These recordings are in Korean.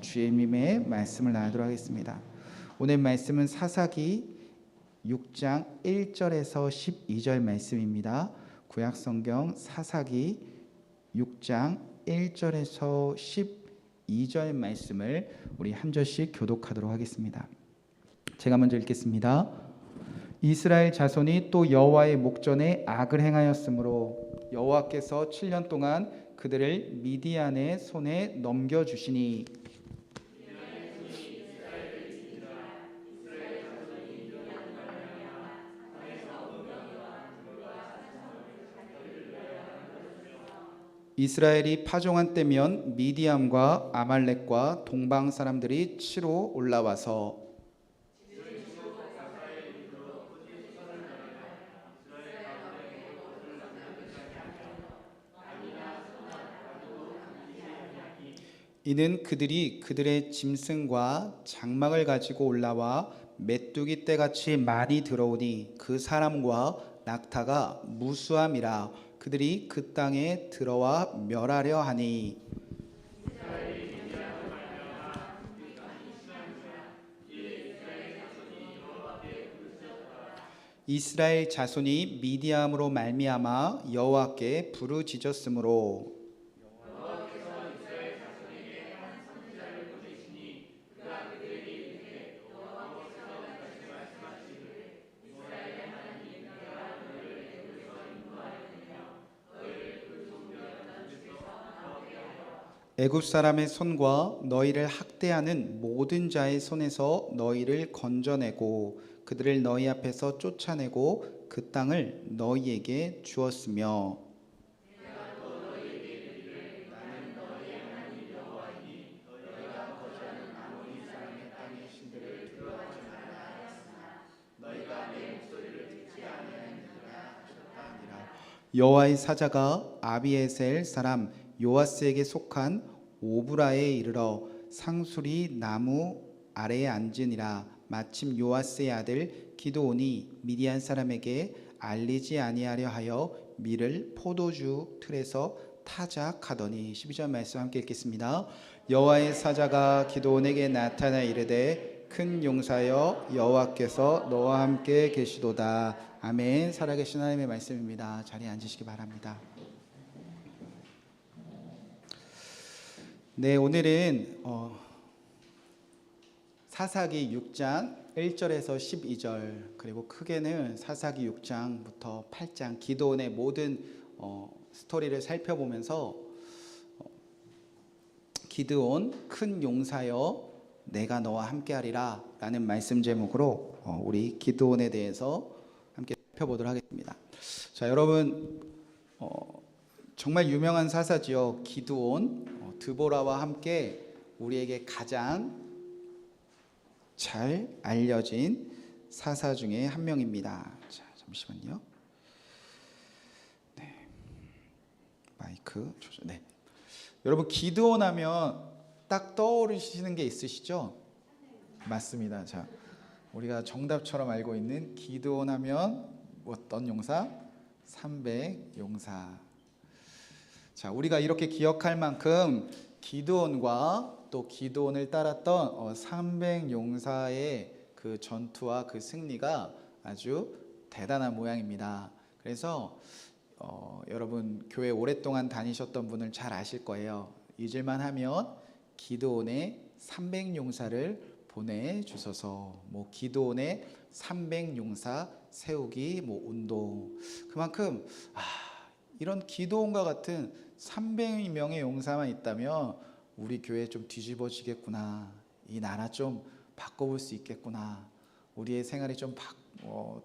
주님의 말씀을 나누도록 하겠습니다. 오늘 말씀은 사사기 6장 1절에서 12절 말씀입니다. 구약성경 사사기 6장 1절에서 12절 말씀을 우리 한 절씩 교독하도록 하겠습니다. 제가 먼저 읽겠습니다. 이스라엘 자손이 또 여호와의 목전에 악을 행하였으므로 여호와께서 7년 동안 그들을 미디안의 손에 넘겨주시니 이스라엘이 파종한 때면 미디안과 아말렉과 동방 사람들이 치러 올라와서 이는 그들이 그들의 짐승과 장막을 가지고 올라와 메뚜기 떼같이 많이 들어오니 그 사람과 낙타가 무수함이라 그들이 그 땅에 들어와 멸하려 하니 이스라엘 자손이 미디암으로 말미암아 여호와께 부르짖었으므로 애굽 사람의 손과 너희를 학대하는 모든 자의 손에서 너희를 건져내고 그들을 너희 앞에서 쫓아내고 그 땅을 너희에게 주었으며 여호와의 사자가 아비에셀 사람 요아스에게 속한 오브라에 이르러 상수리 나무 아래에 앉으니라. 마침 요아스의 아들 기드온이 미디안 사람에게 알리지 아니하려 하여 밀을 포도주 틀에서 타작하더니 12절 말씀 함께 읽겠습니다. 여호와의 사자가 기드온에게 나타나 이르되 큰 용사여 여호와께서 너와 함께 계시도다. 아멘. 살아계신 하나님의 말씀입니다. 자리에 앉으시기 바랍니다. 네, 오늘은 사사기 6장 1절에서 12절 그리고 크게는 사사기 6장부터 8장 기드온의 모든 스토리를 살펴보면서 기드온 큰 용사여 내가 너와 함께하리라 라는 말씀 제목으로 우리 기드온에 대해서 함께 살펴보도록 하겠습니다. 자, 여러분 정말 유명한 사사지요. 기드온 드보라와 함께 우리에게 가장 잘 알려진 사사 중에 한 명입니다. 자, 잠시만요. 네, 마이크 조절. 네, 여러분 기드온 하면 딱 떠오르시는 게 있으시죠? 맞습니다. 자, 우리가 정답처럼 알고 있는 기드온 하면 어떤 용사? 300 용사. 자, 우리가 이렇게 기억할 만큼 기드온과 또 기드온을 따랐던 300 용사의 그 전투와 그 승리가 아주 대단한 모양입니다. 그래서 여러분 교회 오랫동안 다니셨던 분을 잘 아실 거예요. 잊을만 하면 기드온의 300 용사를 보내주소서, 뭐 기드온의 300 용사 세우기 뭐 운동. 그만큼 이런 기드온과 같은 300명의 용사만 있다면 우리 교회 좀 뒤집어지겠구나, 이 나라 좀 바꿔볼 수 있겠구나, 우리의 생활이 좀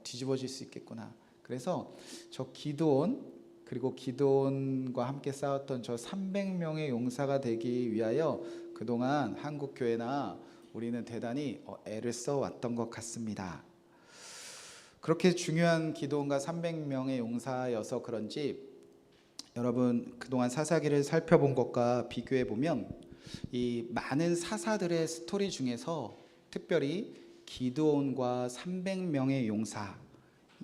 뒤집어질 수 있겠구나. 그래서 저 기드온 그리고 기드온과 함께 싸웠던 저 300명의 용사가 되기 위하여 그동안 한국 교회나 우리는 대단히 애를 써왔던 것 같습니다. 그렇게 중요한 기드온과 300명의 용사여서 그런지 여러분 그동안 사사기를 살펴본 것과 비교해 보면 이 많은 사사들의 스토리 중에서 특별히 기드온과 300명의 용사,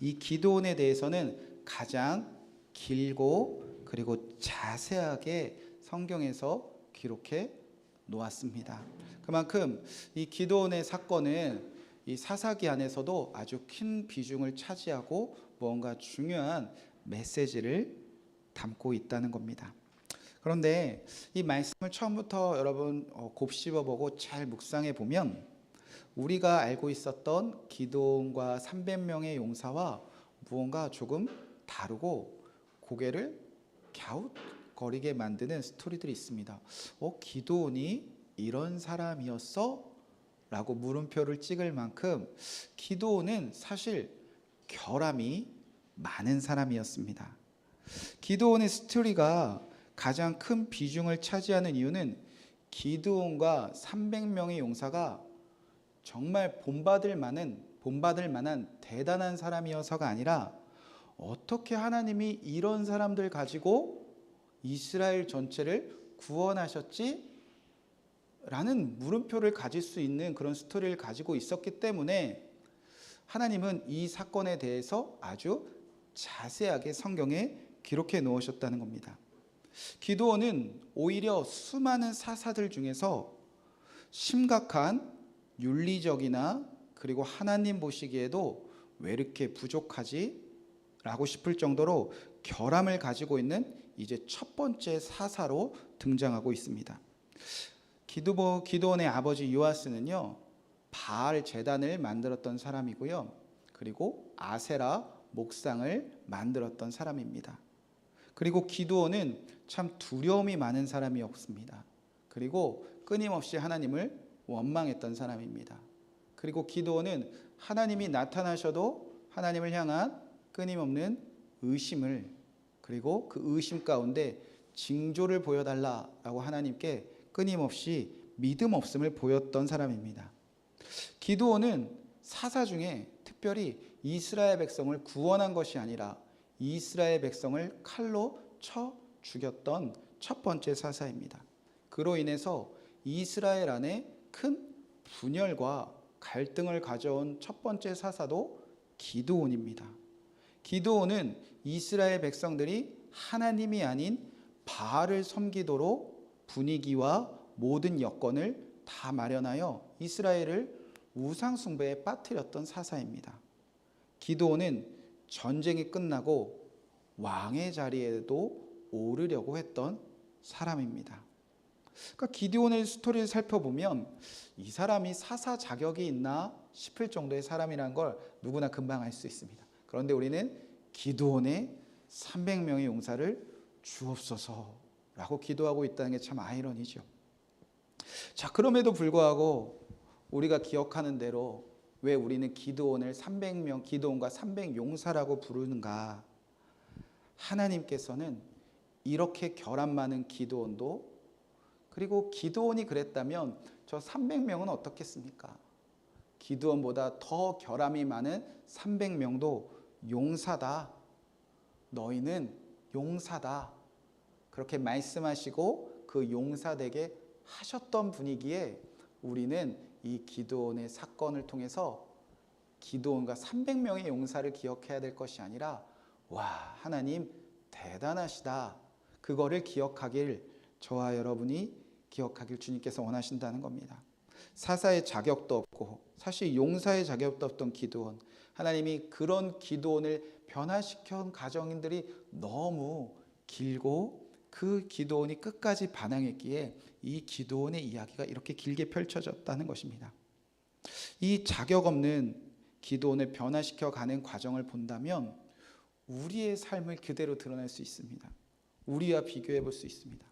이 기드온에 대해서는 가장 길고 그리고 자세하게 성경에서 기록해 놓았습니다. 그만큼 이 기드온의 사건은 이 사사기 안에서도 아주 큰 비중을 차지하고 뭔가 중요한 메시지를 담고 있다는 겁니다. 그런데 이 말씀을 처음부터 여러분 곱씹어보고 잘 묵상해 보면 우리가 알고 있었던 기드온과 300명의 용사와 무언가 조금 다르고 고개를 갸웃거리게 만드는 스토리들이 있습니다. 기드온이 이런 사람이었어? 라고 물음표를 찍을 만큼 기드온은 사실 결함이 많은 사람이었습니다. 기드온의 스토리가 가장 큰 비중을 차지하는 이유는 기드온과 300명의 용사가 정말 본받을 만한 대단한 사람이어서가 아니라 어떻게 하나님이 이런 사람들 가지고 이스라엘 전체를 구원하셨지? 라는 물음표를 가질 수 있는 그런 스토리를 가지고 있었기 때문에 하나님은 이 사건에 대해서 아주 자세하게 성경에 기록해 놓으셨다는 겁니다. 기드온은 오히려 수많은 사사들 중에서 심각한 윤리적이나 그리고 하나님 보시기에도 왜 이렇게 부족하지? 라고 싶을 정도로 결함을 가지고 있는 이제 첫 번째 사사로 등장하고 있습니다. 기드온의 아버지 요아스는요, 바알 제단을 만들었던 사람이고요, 그리고 아세라 목상을 만들었던 사람입니다. 그리고 기드온은 참 두려움이 많은 사람이었습니다. 그리고 끊임없이 하나님을 원망했던 사람입니다. 그리고 기드온은 하나님이 나타나셔도 하나님을 향한 끊임없는 의심을, 그리고 그 의심 가운데 징조를 보여달라라고 하나님께 끊임없이 믿음 없음을 보였던 사람입니다. 기드온은 사사 중에 특별히 이스라엘 백성을 구원한 것이 아니라 이스라엘 백성을 칼로 쳐 죽였던 첫 번째 사사입니다. 그로 인해서 이스라엘 안에 큰 분열과 갈등을 가져온 첫 번째 사사도 기드온입니다. 기드온은 이스라엘 백성들이 하나님이 아닌 바알을 섬기도록 분위기와 모든 여건을 다 마련하여 이스라엘을 우상 숭배에 빠뜨렸던 사사입니다. 기드온은 전쟁이 끝나고 왕의 자리에도 오르려고 했던 사람입니다. 그러니까 기드온의 스토리를 살펴보면 이 사람이 사사 자격이 있나 싶을 정도의 사람이라는 걸 누구나 금방 알 수 있습니다. 그런데 우리는 기드온의 300명의 용사를 주옵소서라고 기도하고 있다는 게 참 아이러니죠. 자, 그럼에도 불구하고 우리가 기억하는 대로 왜 우리는 기드온을 300명, 기드온과 300용사라고 부르는가? 하나님께서는 이렇게 결함 많은 기드온도, 그리고 기드온이 그랬다면 저 300명은 어떻겠습니까? 기드온보다 더 결함이 많은 300명도 용사다. 너희는 용사다. 그렇게 말씀하시고 그 용사되게 하셨던 분위기에 우리는 이 기드온의 사건을 통해서 기드온과 300명의 용사를 기억해야 될 것이 아니라 와, 하나님 대단하시다. 그거를 기억하길, 저와 여러분이 기억하길 주님께서 원하신다는 겁니다. 사사의 자격도 없고 사실 용사의 자격도 없던 기드온, 하나님이 그런 기드온을 변화시킨 과정들이 너무 길고 그 기드온이 끝까지 반항했기에 이 기드온의 이야기가 이렇게 길게 펼쳐졌다는 것입니다. 이 자격 없는 기드온을 변화시켜 가는 과정을 본다면 우리의 삶을 그대로 드러낼 수 있습니다. 우리와 비교해 볼 수 있습니다.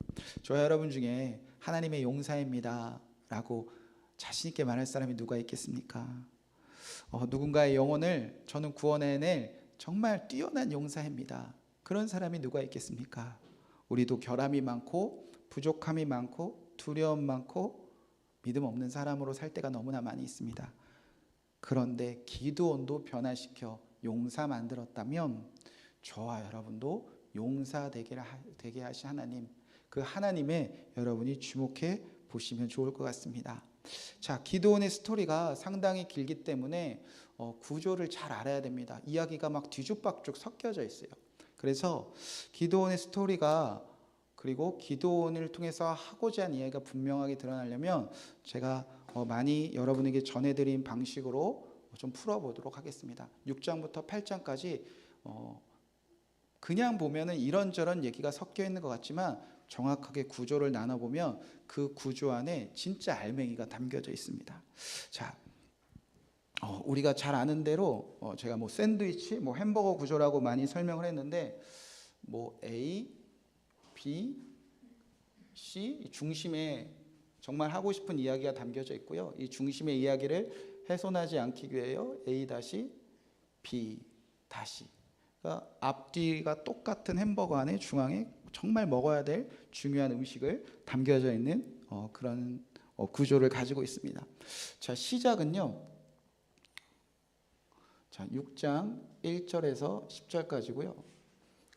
저와 여러분 중에 하나님의 용사입니다 라고 자신 있게 말할 사람이 누가 있겠습니까? 누군가의 영혼을 저는 구원해낼 정말 뛰어난 용사입니다. 그런 사람이 누가 있겠습니까? 우리도 결함이 많고 부족함이 많고 두려움 많고 믿음 없는 사람으로 살 때가 너무나 많이 있습니다. 그런데 기드온도 변화시켜 용사 만들었다면 저와 여러분도 용사 되게 하신 하나님, 그 하나님에 여러분이 주목해 보시면 좋을 것 같습니다. 자, 기드온의 스토리가 상당히 길기 때문에 구조를 잘 알아야 됩니다. 이야기가 막 뒤죽박죽 섞여져 있어요. 그래서 기드온의 스토리가 그리고 기도원을 통해서 하고자 하는 이야기가 분명하게 드러나려면 제가 많이 여러분에게 전해드린 방식으로 좀 풀어보도록 하겠습니다. 6장부터 8장까지 그냥 보면은 이런저런 얘기가 섞여 있는 것 같지만 정확하게 구조를 나눠보면 그 구조 안에 진짜 알맹이가 담겨져 있습니다. 자, 우리가 잘 아는 대로 제가 뭐 샌드위치, 뭐 햄버거 구조라고 많이 설명을 했는데 뭐 A, B, C 중심에 정말 하고 싶은 이야기가 담겨져 있고요. 이 중심의 이야기를 훼손하지 않기 위하여 A 다시 B 다시 그러니까 앞뒤가 똑같은 햄버거 안에 중앙에 정말 먹어야 될 중요한 음식을 담겨져 있는 그런 구조를 가지고 있습니다. 자, 시작은요. 자, 6장 1절에서 10절까지고요.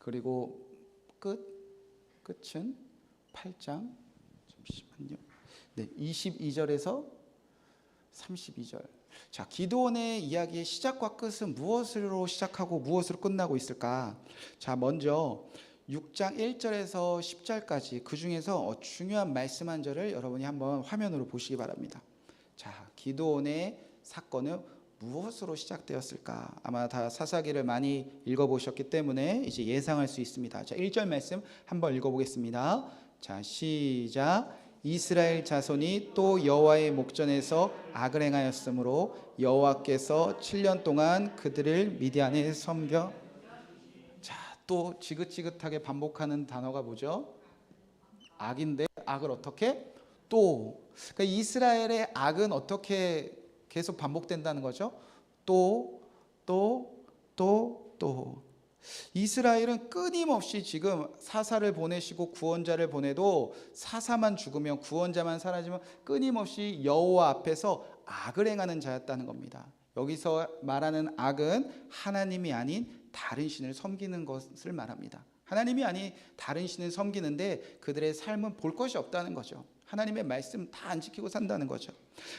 그리고 끝은 8장 잠시만요. 네, 22절에서 32절. 자, 기도원의 이야기의 시작과 끝은 무엇으로 시작하고 무엇으로 끝나고 있을까? 자, 먼저 6장 1절에서 10절까지 그 중에서 중요한 말씀 한 절을 여러분이 한번 화면으로 보시기 바랍니다. 자, 기도원의 사건은 무엇으로 시작되었을까? 아마 다 사사기를 많이 읽어보셨기 때문에 이제 예상할 수 있습니다. 자, 1절 말씀 한번 읽어보겠습니다. 자, 시작. 이스라엘 자손이 또 여호와의 목전에서 악을 행하였으므로 여호와께서 7년 동안 그들을 미디안에 섬겨. 자, 또 지긋지긋하게 반복하는 단어가 뭐죠? 악인데 악을 어떻게? 또 그러니까 이스라엘의 악은 어떻게 계속 반복된다는 거죠? 또 이스라엘은 끊임없이 지금 사사를 보내시고 구원자를 보내도 사사만 죽으면 구원자만 사라지면 끊임없이 여호와 앞에서 악을 행하는 자였다는 겁니다. 여기서 말하는 악은 하나님이 아닌 다른 신을 섬기는 것을 말합니다. 하나님이 아닌 다른 신을 섬기는데 그들의 삶은 볼 것이 없다는 거죠. 하나님의 말씀 다 안 지키고 산다는 거죠.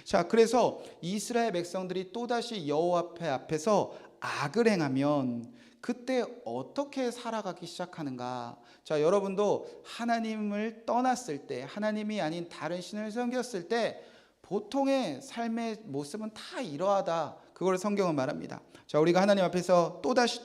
자, 그래서 이스라엘 백성들이 또다시 여호와 앞에서 악을 행하면 그때 어떻게 살아가기 시작하는가? 자, 여러분도 하나님을 떠났을 때, 하나님이 아닌 다른 신을 섬겼을 때 보통의 삶의 모습은 다 이러하다. 그걸 성경은 말합니다. 자, 우리가 하나님 앞에서 또다시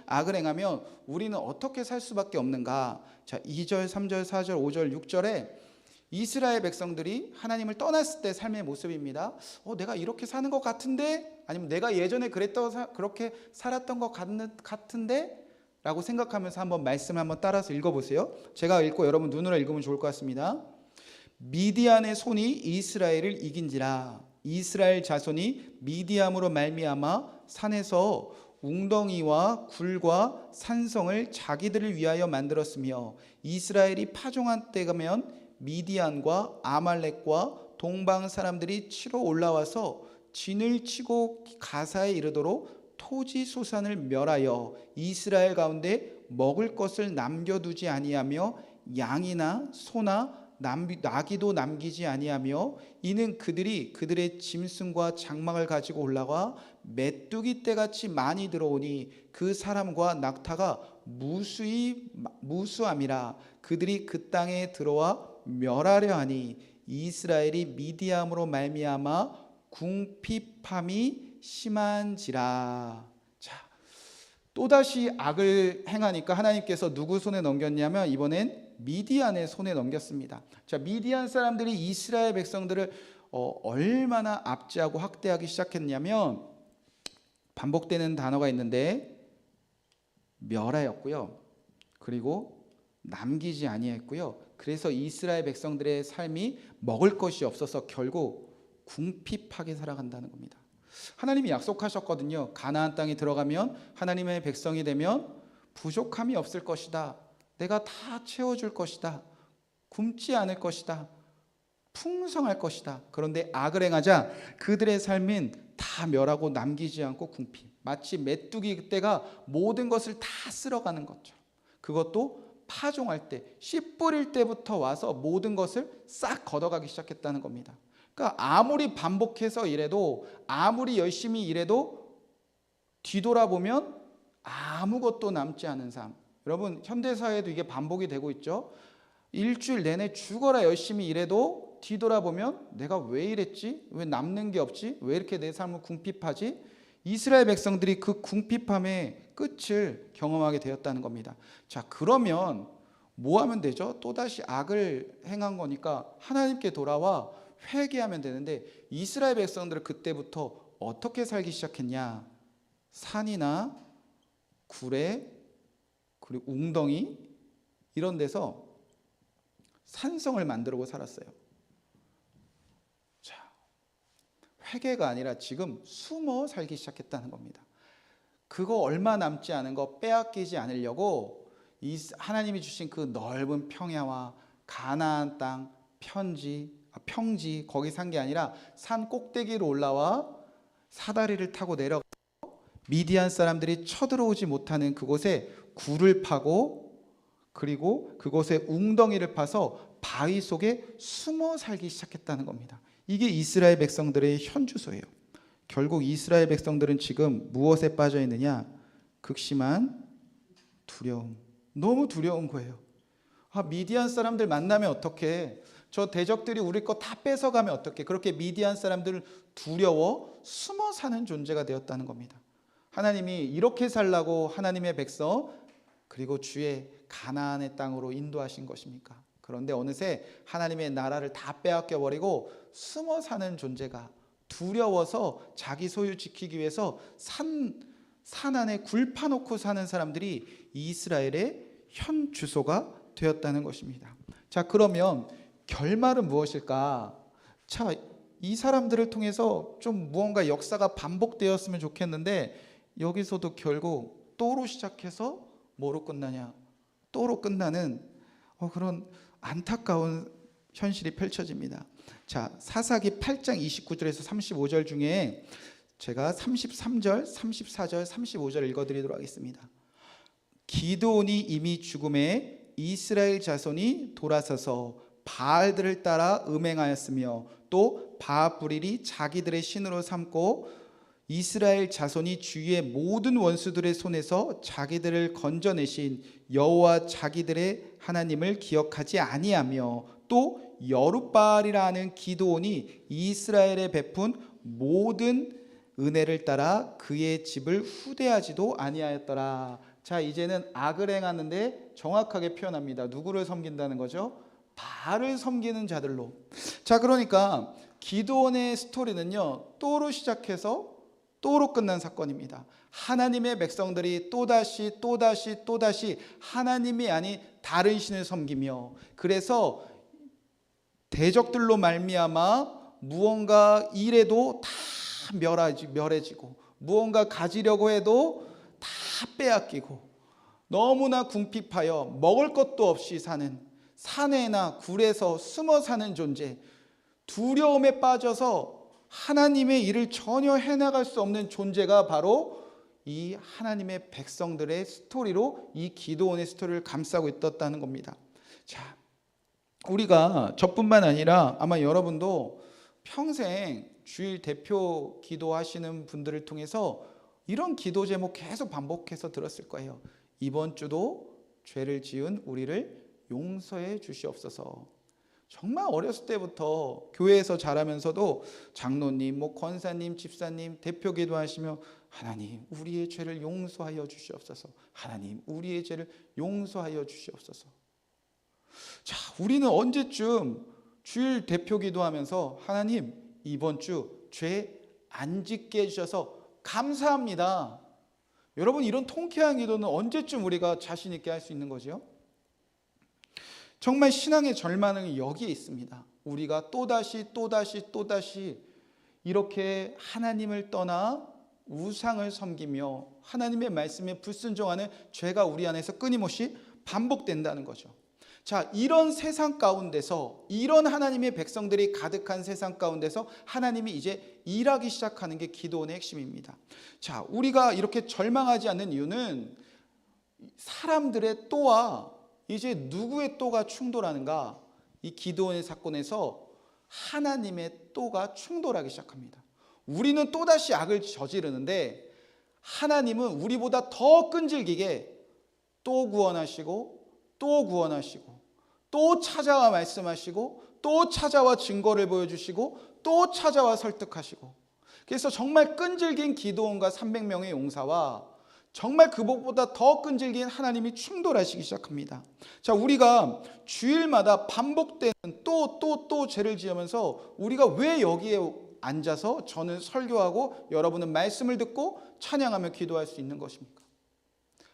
악을 행하면 우리는 어떻게 살 수밖에 없는가? 자, 2절, 3절, 4절, 5절, 6절에 이스라엘 백성들이 하나님을 떠났을 때 삶의 모습입니다. 내가 이렇게 사는 것 같은데, 아니면 내가 예전에 그렇게 살았던 것 같은데 라고 생각하면서 한번 말씀을 한번 따라서 읽어보세요. 제가 읽고 여러분 눈으로 읽으면 좋을 것 같습니다. 미디안의 손이 이스라엘을 이긴지라. 이스라엘 자손이 미디안으로 말미암아 산에서 웅덩이와 굴과 산성을 자기들을 위하여 만들었으며 이스라엘이 파종한 때가면 미디안과 아말렉과 동방 사람들이 치러 올라와서 진을 치고 가사에 이르도록 토지 소산을 멸하여 이스라엘 가운데 먹을 것을 남겨두지 아니하며 양이나 소나 나귀도 남기지 아니하며 이는 그들이 그들의 짐승과 장막을 가지고 올라가 메뚜기 떼같이 많이 들어오니 그 사람과 낙타가 무수함이라. 그들이 그 땅에 들어와 멸하려 하니 이스라엘이 미디안으로 말미암아 궁핍함이 심한지라. 자, 또다시 악을 행하니까 하나님께서 누구 손에 넘겼냐면 이번엔 미디안의 손에 넘겼습니다. 자, 미디안 사람들이 이스라엘 백성들을 얼마나 압제하고 학대하기 시작했냐면 반복되는 단어가 있는데 멸하였고요. 그리고 남기지 아니했고요. 그래서 이스라엘 백성들의 삶이 먹을 것이 없어서 결국 궁핍하게 살아간다는 겁니다. 하나님이 약속하셨거든요. 가나안 땅에 들어가면 하나님의 백성이 되면 부족함이 없을 것이다. 내가 다 채워줄 것이다. 굶지 않을 것이다. 풍성할 것이다. 그런데 악을 행하자 그들의 삶은 다 멸하고 남기지 않고 궁핍. 마치 메뚜기 떼가 모든 것을 다 쓸어가는 것처럼. 그것도 파종할 때, 씨 뿌릴 때부터 와서 모든 것을 싹 걷어가기 시작했다는 겁니다. 그러니까 아무리 반복해서 일해도, 아무리 열심히 일해도 뒤돌아보면 아무것도 남지 않은 삶. 여러분 현대사회도 이게 반복이 되고 있죠. 일주일 내내 죽어라 열심히 일해도 뒤돌아보면 내가 왜 이랬지? 왜 남는 게 없지? 왜 이렇게 내 삶을 궁핍하지? 이스라엘 백성들이 그 궁핍함의 끝을 경험하게 되었다는 겁니다. 자, 그러면 뭐 하면 되죠? 또다시 악을 행한 거니까 하나님께 돌아와 회개하면 되는데, 이스라엘 백성들은 그때부터 어떻게 살기 시작했냐? 산이나 구레 그리고 웅덩이 이런 데서 산성을 만들고 살았어요. 자, 회개가 아니라 지금 숨어 살기 시작했다는 겁니다. 그거 얼마 남지 않은 거 빼앗기지 않으려고 하나님이 주신 그 넓은 평야와 가나안 땅 평지 거기 산 게 아니라 산 꼭대기로 올라와 사다리를 타고 내려가 미디안 사람들이 쳐들어오지 못하는 그곳에 굴을 파고, 그리고 그곳에 웅덩이를 파서 바위 속에 숨어 살기 시작했다는 겁니다. 이게 이스라엘 백성들의 현주소예요. 결국 이스라엘 백성들은 지금 무엇에 빠져 있느냐? 극심한 두려움. 너무 두려운 거예요. 미디안 사람들 만나면 어떡해? 저 대적들이 우리 거 다 뺏어가면 어떡해? 그렇게 미디안 사람들을 두려워 숨어 사는 존재가 되었다는 겁니다. 하나님이 이렇게 살라고 하나님의 백성 그리고 주의 가나안의 땅으로 인도하신 것입니까? 그런데 어느새 하나님의 나라를 다 빼앗겨 버리고 숨어 사는 존재가, 두려워서 자기 소유 지키기 위해서 산 안에 굴 파놓고 사는 사람들이 이스라엘의 현 주소가 되었다는 것입니다. 자, 그러면 결말은 무엇일까? 자, 이 사람들을 통해서 좀 무언가 역사가 반복되었으면 좋겠는데, 여기서도 결국 또로 시작해서 뭐로 끝나냐? 또로 끝나는 그런 안타까운 현실이 펼쳐집니다. 자, 사사기 8장 29절에서 35절 중에 제가 33절, 34절, 35절 읽어드리도록 하겠습니다. 기드온이 이미 죽음에 이스라엘 자손이 돌아서서 바알들을 따라 음행하였으며 또 바알불일이 자기들의 신으로 삼고 이스라엘 자손이 주위의 모든 원수들의 손에서 자기들을 건져내신 여호와 자기들의 하나님을 기억하지 아니하며 또 여룻바알이라 하는 기드온이 이스라엘에 베푼 모든 은혜를 따라 그의 집을 후대하지도 아니하였더라. 자, 이제는 악을 행하는데 정확하게 표현합니다. 누구를 섬긴다는 거죠? 바알을 섬기는 자들로. 자, 그러니까 기드온의 스토리는요, 또로 시작해서 또로 끝난 사건입니다. 하나님의 백성들이 또다시 하나님이 아닌 다른 신을 섬기며, 그래서 대적들로 말미암아 무언가 일해도 다 멸해지고, 무언가 가지려고 해도 다 빼앗기고, 너무나 궁핍하여 먹을 것도 없이 사는, 산에나 굴에서 숨어 사는 존재, 두려움에 빠져서 하나님의 일을 전혀 해나갈 수 없는 존재가 바로 이 하나님의 백성들의 스토리로, 이 기드온의 스토리를 감싸고 있었다는 겁니다. 자, 우리가 저뿐만 아니라 아마 여러분도 평생 주일 대표 기도하시는 분들을 통해서 이런 기도 제목 계속 반복해서 들었을 거예요. 이번 주도 죄를 지은 우리를 용서해 주시옵소서. 정말 어렸을 때부터 교회에서 자라면서도 장로님, 권사님, 집사님 대표 기도하시며 하나님 우리의 죄를 용서하여 주시옵소서. 하나님 우리의 죄를 용서하여 주시옵소서. 자, 우리는 언제쯤 주일 대표 기도하면서 하나님 이번 주 죄 안 짓게 해주셔서 감사합니다. 여러분, 이런 통쾌한 기도는 언제쯤 우리가 자신 있게 할 수 있는 거죠? 정말 신앙의 절망은 여기에 있습니다. 우리가 또다시 이렇게 하나님을 떠나 우상을 섬기며 하나님의 말씀에 불순종하는 죄가 우리 안에서 끊임없이 반복된다는 거죠. 자, 이런 세상 가운데서, 이런 하나님의 백성들이 가득한 세상 가운데서 하나님이 이제 일하기 시작하는 게 기도원의 핵심입니다. 자, 우리가 이렇게 절망하지 않는 이유는 사람들의 또와 이제 누구의 또가 충돌하는가? 이 기드온의 사건에서 하나님의 또가 충돌하기 시작합니다. 우리는 또다시 악을 저지르는데 하나님은 우리보다 더 끈질기게 또 구원하시고 또 구원하시고 또 찾아와 말씀하시고 또 찾아와 증거를 보여주시고 또 찾아와 설득하시고, 그래서 정말 끈질긴 기도원과 300명의 용사와 정말 그것보다 더 끈질긴 하나님이 충돌하시기 시작합니다. 자, 우리가 주일마다 반복되는 또 죄를 지으면서 우리가 왜 여기에 앉아서 저는 설교하고 여러분은 말씀을 듣고 찬양하며 기도할 수 있는 것입니까?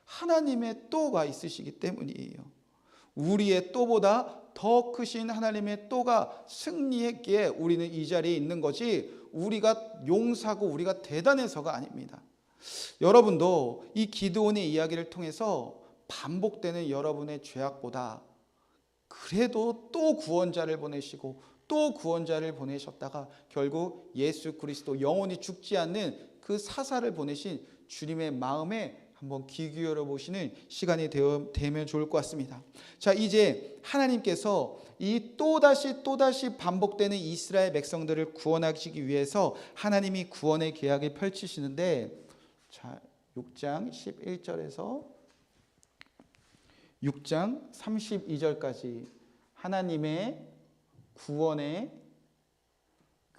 하나님의 또가 있으시기 때문이에요. 우리의 또보다 더 크신 하나님의 또가 승리했기에 우리는 이 자리에 있는 거지, 우리가 용사고 우리가 대단해서가 아닙니다. 여러분도 이 기드온의 이야기를 통해서 반복되는 여러분의 죄악보다 그래도 또 구원자를 보내시고 또 구원자를 보내셨다가 결국 예수 그리스도 영원히 죽지 않는 그 사사를 보내신 주님의 마음에 한번 귀 기울여 보시는 시간이 되면 좋을 것 같습니다. 자, 이제 하나님께서 이 또다시 반복되는 이스라엘 백성들을 구원하시기 위해서 하나님이 구원의 계약을 펼치시는데, 자, 6장 11절에서 6장 32절까지 하나님의 구원의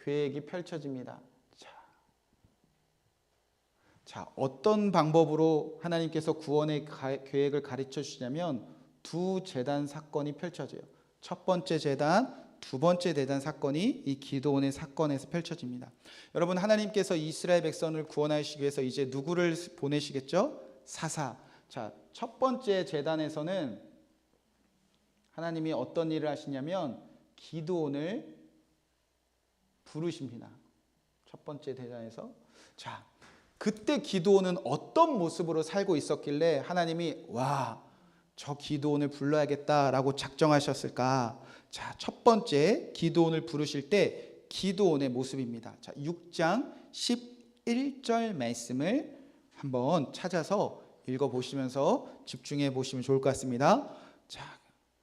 계획이 펼쳐집니다. 자, 어떤 방법으로 하나님께서 구원의 계획을 가르쳐 주시냐면 두 제단 사건이 펼쳐져요. 첫 번째 제단, 두 번째 제단 사건이 이 기드온의 사건에서 펼쳐집니다. 여러분, 하나님께서 이스라엘 백성을 구원하시기 위해서 이제 누구를 보내시겠죠? 사사. 자, 첫 번째 제단에서는 하나님이 어떤 일을 하시냐면 기드온을 부르십니다. 첫 번째 제단에서. 자, 그때 기드온은 어떤 모습으로 살고 있었길래 하나님이 저 기드온을 불러야겠다라고 작정하셨을까? 자, 첫 번째 기드온을 부르실 때 기드온의 모습입니다. 자, 6장 11절 말씀을 한번 찾아서 읽어보시면서 집중해 보시면 좋을 것 같습니다. 자,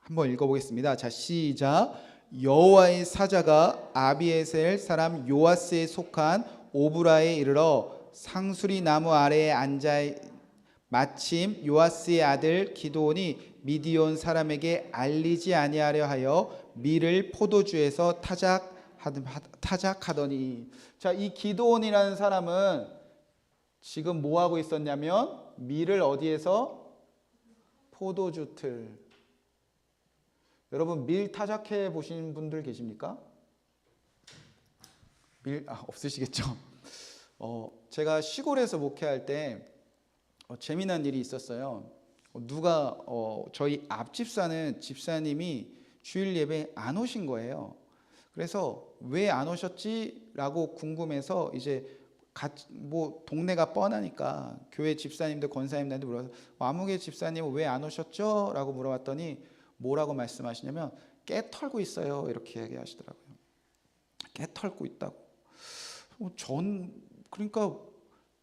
한번 읽어보겠습니다. 자, 시작. 여호와의 사자가 아비에셀 사람 요아스에 속한 오브라에 이르러 상수리 나무 아래에 앉아 마침 요아스의 아들 기드온이 미디온 사람에게 알리지 아니하려 하여 밀을 포도주에서 타작하더니. 자, 이 기드온이라는 사람은 지금 뭐 하고 있었냐면 밀을 어디에서? 포도주 틀. 여러분, 밀 타작해 보신 분들 계십니까? 없으시겠죠? 제가 시골에서 목회할 때 재미난 일이 있었어요. 누가 저희 앞집사는 집사님이 주일 예배에 안 오신 거예요. 그래서 왜 안 오셨지라고 궁금해서 이제 뭐 동네가 뻔하니까 교회 집사님들 권사님들한테 물어서 아무개 집사님은 왜 안 오셨죠? 라고 물어봤더니 뭐라고 말씀하시냐면 깨 털고 있어요, 이렇게 얘기하시더라고요. 깨 털고 있다고. 그러니까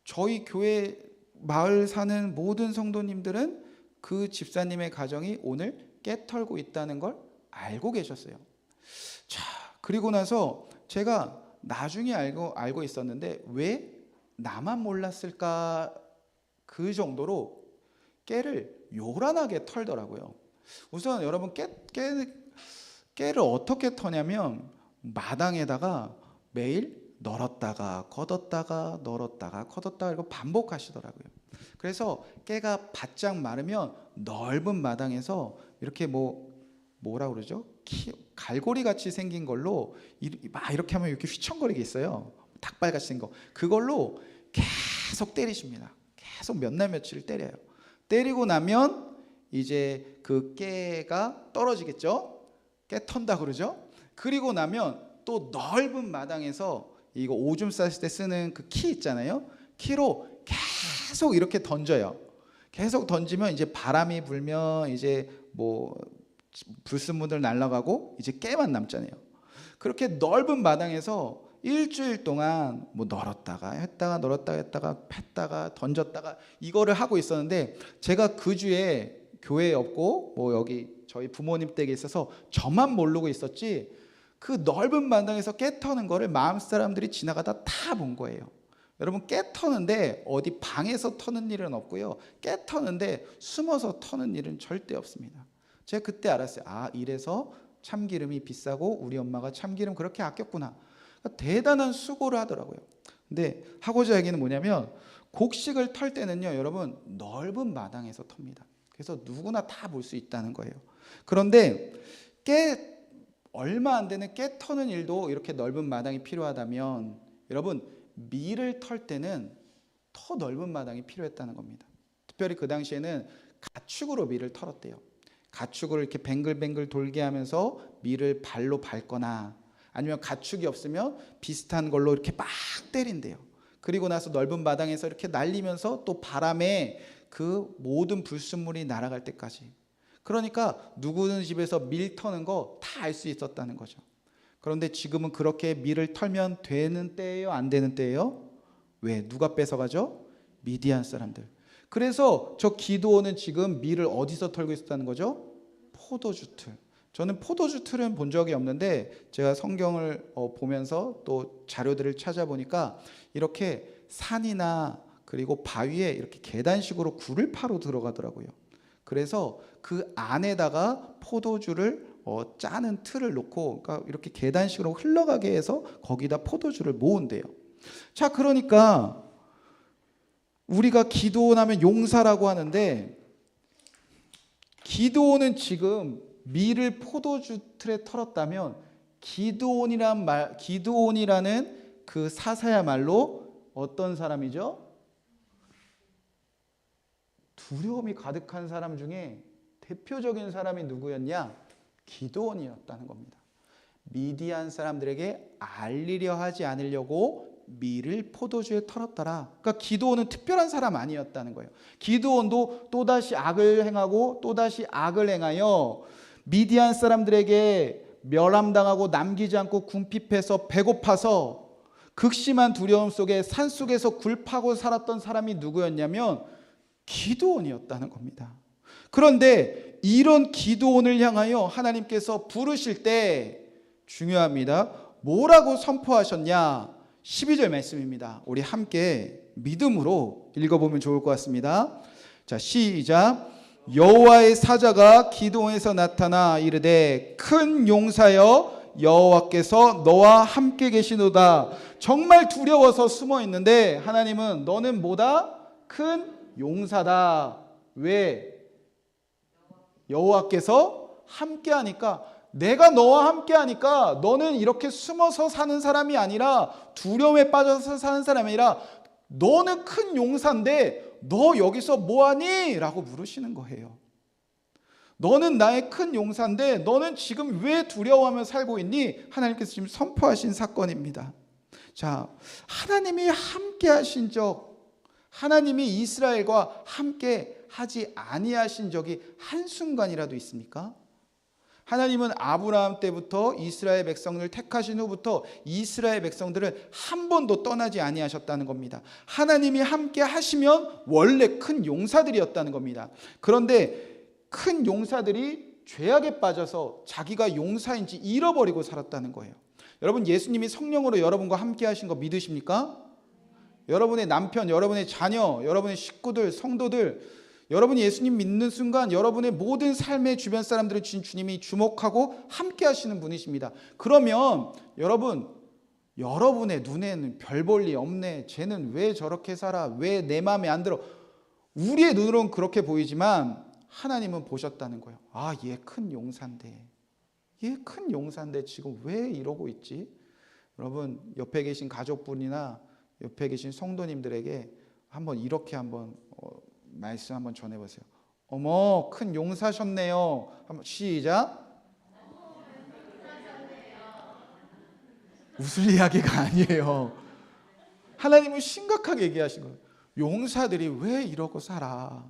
저희 교회 마을 사는 모든 성도님들은 그 집사님의 가정이 오늘 깨 털고 있다는 걸 알고 계셨어요. 자, 그리고 나서 제가 나중에 알고 있었는데 왜 나만 몰랐을까, 그 정도로 깨를 요란하게 털더라고요. 우선 여러분, 깨를 어떻게 터냐면 마당에다가 매일 널었다가 걷었다가 널었다가 걷었다가 이거 반복하시더라고요. 그래서 깨가 바짝 마르면 넓은 마당에서 이렇게 뭐라 그러죠? 갈고리 같이 생긴 걸로 막 이렇게 하면 이렇게 휘청거리게 있어요. 닭발 같이 생긴 거. 그걸로 계속 때리십니다. 계속 몇 날 며칠 때려요. 때리고 나면 이제 그 깨가 떨어지겠죠? 깨 턴다 그러죠? 그리고 나면 또 넓은 마당에서 이거 오줌 쌌을 때 쓰는 그 키 있잖아요. 키로 계속 이렇게 던져요. 계속 던지면 이제 바람이 불면 이제 뭐 불순물들 날아가고 이제 깨만 남잖아요. 그렇게 넓은 마당에서 일주일 동안 뭐 널었다가 했다가 널었다가 했다가 팼다가 던졌다가 이거를 하고 있었는데, 제가 그 주에 교회에 없고 뭐 여기 저희 부모님 댁에 있어서 저만 모르고 있었지, 그 넓은 마당에서 깨 터는 거를 마을 사람들이 지나가다 다 본 거예요. 여러분 깨 터는데 어디 방에서 터는 일은 없고요. 깨 터는데 숨어서 터는 일은 절대 없습니다. 제가 그때 알았어요. 아, 이래서 참기름이 비싸고 우리 엄마가 참기름 그렇게 아꼈구나. 그러니까 대단한 수고를 하더라고요. 근데 하고자 하기는 뭐냐면 곡식을 털 때는요, 여러분 넓은 마당에서 텁니다. 그래서 누구나 다 볼 수 있다는 거예요. 그런데 깨 얼마 안 되는 깨 터는 일도 이렇게 넓은 마당이 필요하다면 여러분 밀을 털 때는 더 넓은 마당이 필요했다는 겁니다. 특별히 그 당시에는 가축으로 밀을 털었대요. 가축을 이렇게 뱅글뱅글 돌게 하면서 밀을 발로 밟거나 아니면 가축이 없으면 비슷한 걸로 이렇게 막 때린대요. 그리고 나서 넓은 마당에서 이렇게 날리면서 또 바람에 그 모든 불순물이 날아갈 때까지. 그러니까 누구는 집에서 밀 터는 거 다 알 수 있었다는 거죠. 그런데 지금은 그렇게 밀을 털면 되는 때예요, 안 되는 때예요? 왜? 누가 뺏어가죠? 미디안 사람들. 그래서 저 기드온은 지금 밀을 어디서 털고 있었다는 거죠? 포도주 틀. 저는 포도주 틀은 본 적이 없는데 제가 성경을 보면서 또 자료들을 찾아보니까 이렇게 산이나 그리고 바위에 이렇게 계단식으로 굴을 파러 들어가더라고요. 그래서 그 안에다가 포도주를 짜는 틀을 놓고, 그러니까 이렇게 계단식으로 흘러가게 해서 거기다 포도주를 모은대요. 자, 그러니까 우리가 기드온 하면 용사라고 하는데 기드온은 지금 밀을 포도주 틀에 털었다면 기드온이라는 그 사사야말로 어떤 사람이죠? 두려움이 가득한 사람 중에 대표적인 사람이 누구였냐? 기드온이었다는 겁니다. 미디안 사람들에게 알리려 하지 않으려고 밀을 포도주에 털었더라. 그러니까 기드온은 특별한 사람 아니었다는 거예요. 기드온도 또다시 악을 행하고 또다시 악을 행하여 미디안 사람들에게 멸함당하고 남기지 않고 궁핍해서 배고파서 극심한 두려움 속에 산속에서 굴 파고 살았던 사람이 누구였냐면 기드온이었다는 겁니다. 그런데 이런 기드온을 향하여 하나님께서 부르실 때 중요합니다. 뭐라고 선포하셨냐? 12절 말씀입니다. 우리 함께 믿음으로 읽어보면 좋을 것 같습니다. 자, 시작. 여호와의 사자가 기드온에서 나타나 이르되 큰 용사여 여호와께서 너와 함께 계시노다. 정말 두려워서 숨어 있는데 하나님은 너는 뭐다? 큰 용사다. 왜? 여호와께서 함께 하니까, 내가 너와 함께 하니까 너는 이렇게 숨어서 사는 사람이 아니라 두려움에 빠져서 사는 사람이 아니라 너는 큰 용사인데 너 여기서 뭐하니? 라고 물으시는 거예요. 너는 나의 큰 용사인데 너는 지금 왜 두려워하며 살고 있니? 하나님께서 지금 선포하신 사건입니다. 자, 하나님이 함께 하신 적, 하나님이 이스라엘과 함께 하지 아니하신 적이 한순간이라도 있습니까? 하나님은 아브라함 때부터 이스라엘 백성을 택하신 후부터 이스라엘 백성들을 한 번도 떠나지 아니하셨다는 겁니다. 하나님이 함께 하시면 원래 큰 용사들이었다는 겁니다. 그런데 큰 용사들이 죄악에 빠져서 자기가 용사인지 잃어버리고 살았다는 거예요. 여러분, 예수님이 성령으로 여러분과 함께 하신 거 믿으십니까? 여러분의 남편, 여러분의 자녀, 여러분의 식구들, 성도들, 여러분이 예수님 믿는 순간 여러분의 모든 삶의 주변 사람들을 주님이 주목하고 함께 하시는 분이십니다. 그러면 여러분, 여러분의 눈에는 별 볼 일 없네, 쟤는 왜 저렇게 살아, 왜 내 마음에 안 들어, 우리의 눈으로는 그렇게 보이지만 하나님은 보셨다는 거예요. 아, 얘 큰 용사인데, 얘 큰 용사인데 지금 왜 이러고 있지? 여러분, 옆에 계신 가족분이나 옆에 계신 성도님들에게 한번 이렇게 한번 말씀 한번 전해보세요. 어머, 큰 용사셨네요. 한번 시작. 웃을 이야기가 아니에요. 하나님은 심각하게 얘기하신 거예요. 용사들이 왜 이러고 살아?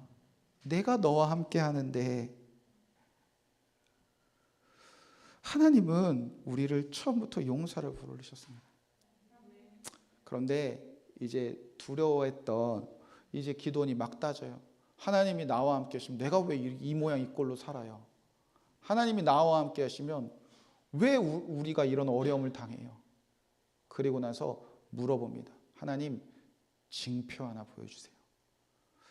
내가 너와 함께 하는데. 하나님은 우리를 처음부터 용사를 부르셨습니다. 그런데 이제 두려워했던 이제 기드온이 막 따져요. 하나님이 나와 함께 하시면 내가 왜 이 모양 이 꼴로 살아요? 하나님이 나와 함께 하시면 왜 우리가 이런 어려움을 당해요? 그리고 나서 물어봅니다. 하나님, 징표 하나 보여주세요.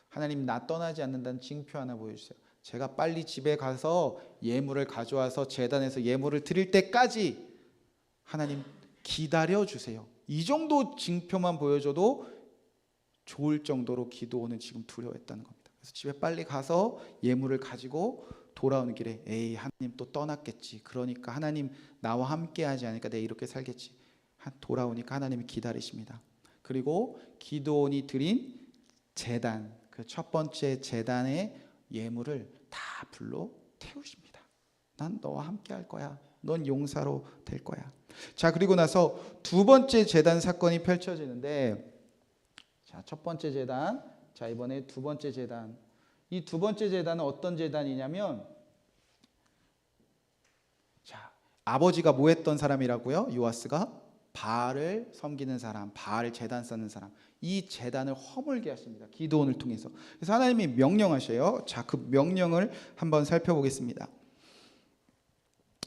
하나님, 나 떠나지 않는다는 징표 하나 보여주세요. 제가 빨리 집에 가서 예물을 가져와서 제단에서 예물을 드릴 때까지 하나님 기다려주세요. 이 정도 징표만 보여줘도 좋을 정도로 기도원은 지금 두려워했다는 겁니다. 그래서 집에 빨리 가서 예물을 가지고 돌아오는 길에 에이, 하나님 또 떠났겠지. 그러니까 하나님 나와 함께 하지 않으니까 내가 이렇게 살겠지. 돌아오니까 하나님이 기다리십니다. 그리고 기도원이 드린 제단, 그 첫 번째 제단의 예물을 다 불로 태우십니다. 난 너와 함께 할 거야. 넌 용사로 될 거야. 자, 그리고 나서 두 번째 제단 사건이 펼쳐지는데, 자, 첫 번째 제단, 자, 이번에 두 번째 제단. 이 두 번째 제단은 어떤 제단이냐면, 자, 아버지가 뭐 했던 사람이라고요? 요아스가 바알을 섬기는 사람, 바알 제단 쌓는 사람, 이 제단을 허물게 하십니다. 기도원을 통해서. 그래서 하나님이 명령하셔요. 자, 그 명령을 한번 살펴보겠습니다.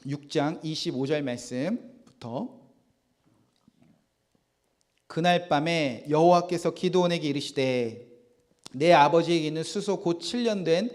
6장 25절 말씀부터. 그날 밤에 여호와께서 기드온에게 이르시되 내 아버지에게 있는 수소 곧 7년 된